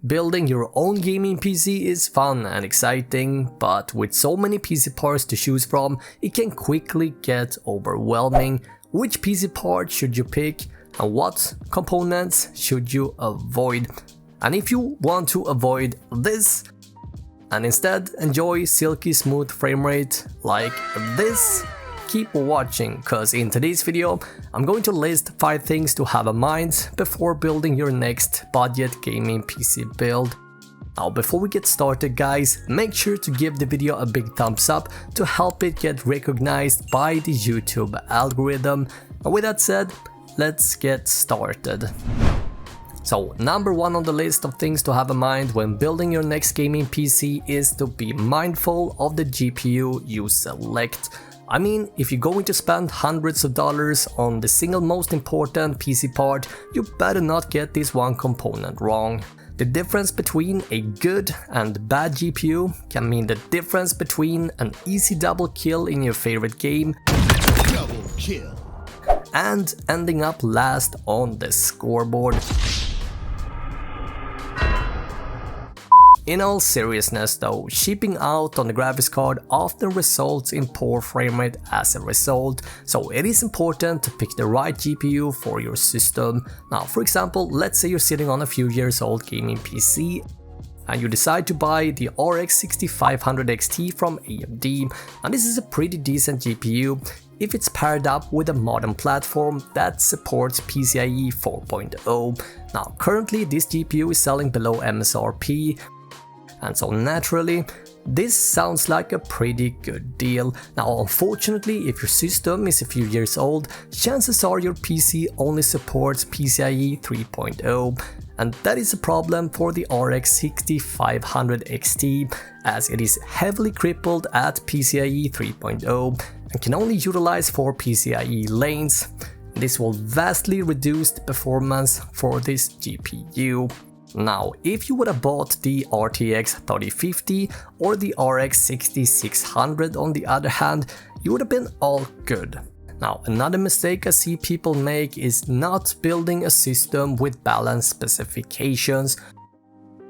Building your own gaming PC is fun and exciting, but with so many PC parts to choose from, it can quickly get overwhelming. Which PC part should you pick, and what components should you avoid? And if you want to avoid this and instead enjoy silky smooth frame rate like this, keep watching, cause in today's video I'm going to list 5 things to have in mind before building your next budget gaming PC build. Now before we get started guys, make sure to give the video a big thumbs up to help it get recognized by the YouTube algorithm. And with that said, let's get started. So number 1 on the list of things to have in mind when building your next gaming PC is to be mindful of the GPU you select. I mean, if you're going to spend hundreds of dollars on the single most important PC part, you better not get this one component wrong. The difference between a good and bad GPU can mean the difference between an easy double kill in your favorite game Double kill. and ending up last on the scoreboard. In all seriousness though, shipping out on the graphics card often results in poor frame rate as a result, so it is important to pick the right GPU for your system. Now for example, let's say you're sitting on a few years old gaming PC and you decide to buy the RX 6500 XT from AMD, and this is a pretty decent GPU if it's paired up with a modern platform that supports PCIe 4.0. Now currently this GPU is selling below MSRP, and so naturally, this sounds like a pretty good deal. Now unfortunately, if your system is a few years old, chances are your PC only supports PCIe 3.0, and that is a problem for the RX 6500 XT, as it is heavily crippled at PCIe 3.0 and can only utilize 4 PCIe lanes. This will vastly reduce the performance for this GPU. Now, if you would have bought the RTX 3050 or the RX 6600 on the other hand, you would have been all good. Now, another mistake I see people make is not building a system with balanced specifications.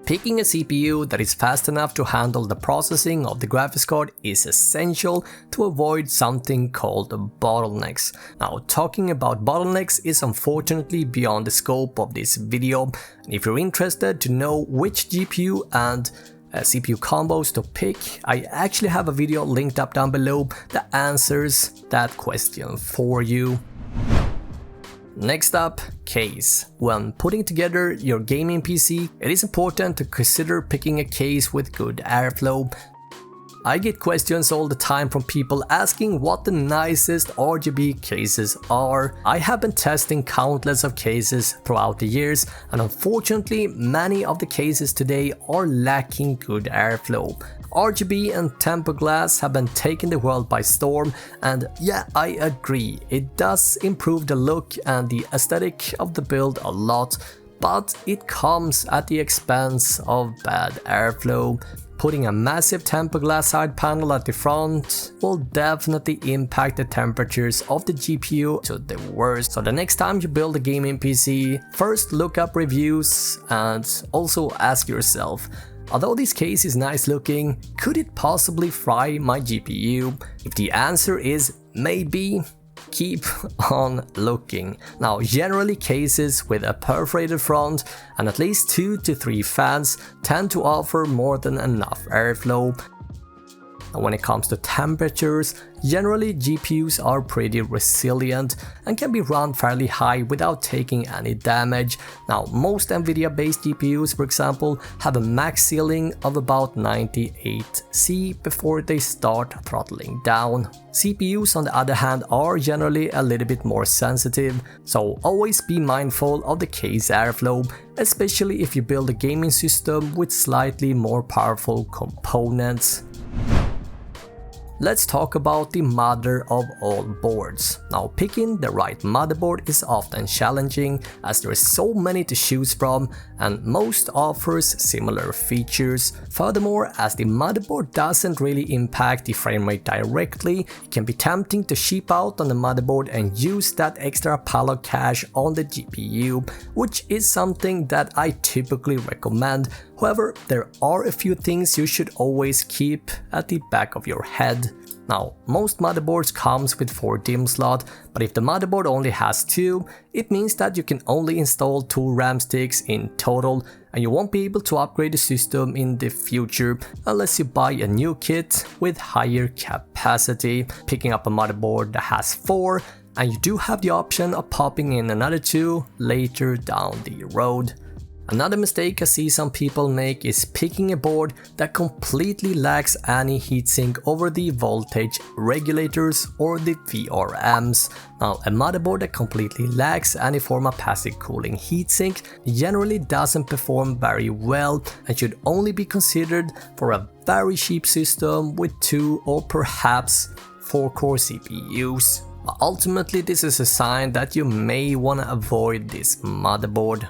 Picking a CPU that is fast enough to handle the processing of the graphics card is essential to avoid something called bottlenecks. Now, talking about bottlenecks is unfortunately beyond the scope of this video. If you're interested to know which GPU and CPU combos to pick, I actually have a video linked up down below that answers that question for you. Next up, case. When putting together your gaming PC, it is important to consider picking a case with good airflow. I get questions all the time from people asking what the nicest RGB cases are. I have been testing countless of cases throughout the years, and unfortunately many of the cases today are lacking good airflow. RGB and tempered glass have been taking the world by storm, and yeah, I agree, it does improve the look and the aesthetic of the build a lot, but it comes at the expense of bad airflow. Putting a massive tempered glass side panel at the front will definitely impact the temperatures of the GPU to the worst. So the next time you build a gaming PC, first look up reviews and also ask yourself, although this case is nice looking, could it possibly fry my GPU? If the answer is maybe, keep on looking. Now generally cases with a perforated front and at least 2 to 3 fans tend to offer more than enough airflow. And when it comes to temperatures, generally GPUs are pretty resilient and can be run fairly high without taking any damage. Now most Nvidia based GPUs for example have a max ceiling of about 98C before they start throttling down. CPUs on the other hand are generally a little bit more sensitive, so always be mindful of the case airflow, especially if you build a gaming system with slightly more powerful components. let's talk about the mother of all boards. Now, picking the right motherboard is often challenging as there are so many to choose from and most offers similar features. Furthermore, as the motherboard doesn't really impact the frame rate directly, it can be tempting to cheap out on the motherboard and use that extra pile of cash on the GPU, which is something that I typically recommend. However, there are a few things you should always keep at the back of your head. Now, most motherboards comes with 4 DIMM slots, but if the motherboard only has 2, it means that you can only install 2 RAM sticks in total, and you won't be able to upgrade the system in the future unless you buy a new kit with higher capacity. Picking up a motherboard that has 4, and you do have the option of popping in another 2 later down the road. Another mistake I see some people make is picking a board that completely lacks any heatsink over the voltage regulators or the VRMs. Now, a motherboard that completely lacks any form of passive cooling heatsink generally doesn't perform very well and should only be considered for a very cheap system with 2 or perhaps 4-core CPUs. But ultimately, this is a sign that you may want to avoid this motherboard.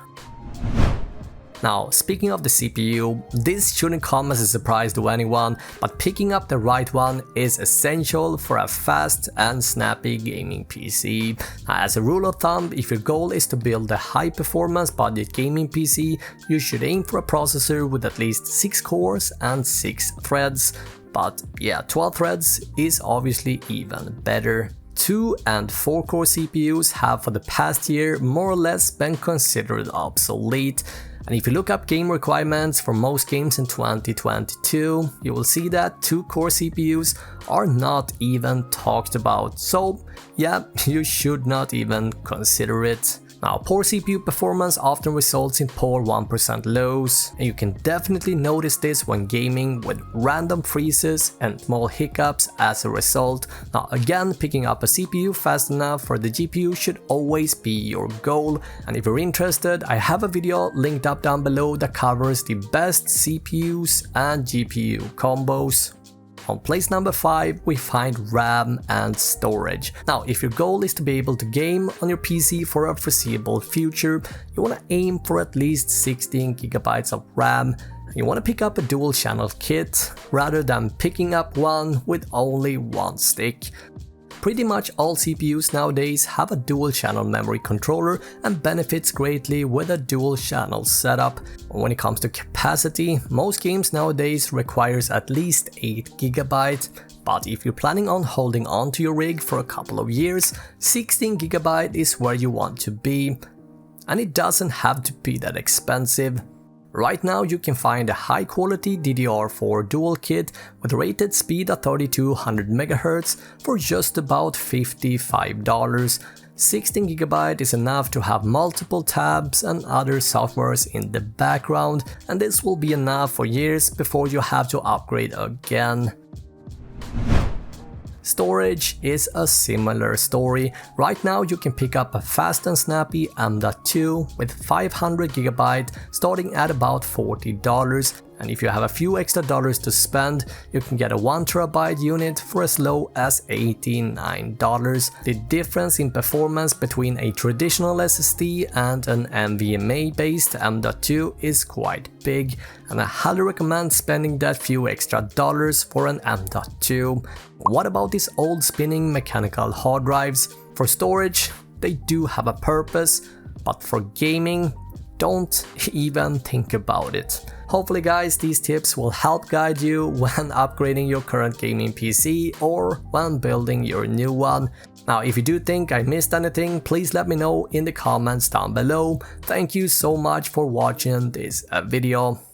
Now, speaking of the CPU, this shouldn't come as a surprise to anyone, but picking up the right one is essential for a fast and snappy gaming PC. Now, as a rule of thumb, if your goal is to build a high performance budget gaming PC, you should aim for a processor with at least 6 cores and 6 threads. But yeah, 12 threads is obviously even better. 2 and 4-core CPUs have for the past year more or less been considered obsolete. And if you look up game requirements for most games in 2022, you will see that 2-core CPUs are not even talked about. So yeah, you should not even consider it. Now, poor CPU performance often results in poor 1% lows, and you can definitely notice this when gaming with random freezes and small hiccups as a result. Now again, picking up a CPU fast enough for the GPU should always be your goal, and if you're interested, I have a video linked up down below that covers the best CPUs and GPU combos. On place number 5, we find RAM and storage. Now, if your goal is to be able to game on your PC for a foreseeable future, you want to aim for at least 16 GB of RAM. You want to pick up a dual channel kit rather than picking up one with only 1 stick. Pretty much all CPUs nowadays have a dual channel memory controller and benefits greatly with a dual channel setup. When it comes to capacity, most games nowadays requires at least 8 GB, but if you're planning on holding on to your rig for a couple of years, 16 GB is where you want to be, and it doesn't have to be that expensive. Right now you can find a high quality DDR4 dual kit with rated speed of 3200 MHz for just about $55. 16 GB is enough to have multiple tabs and other softwares in the background, and this will be enough for years before you have to upgrade again. Storage is a similar story. Right now you can pick up a fast and snappy M.2 with 500 GB starting at about $40. And if you have a few extra dollars to spend, you can get a 1TB unit for as low as $89. The difference in performance between a traditional SSD and an NVMe based M.2 is quite big, and I highly recommend spending that few extra dollars for an M.2. What about these old spinning mechanical hard drives? For storage, they do have a purpose, but for gaming, don't even think about it. Hopefully guys, these tips will help guide you when upgrading your current gaming PC or when building your new one. Now, if you do think I missed anything, please let me know in the comments down below. Thank you so much for watching this video.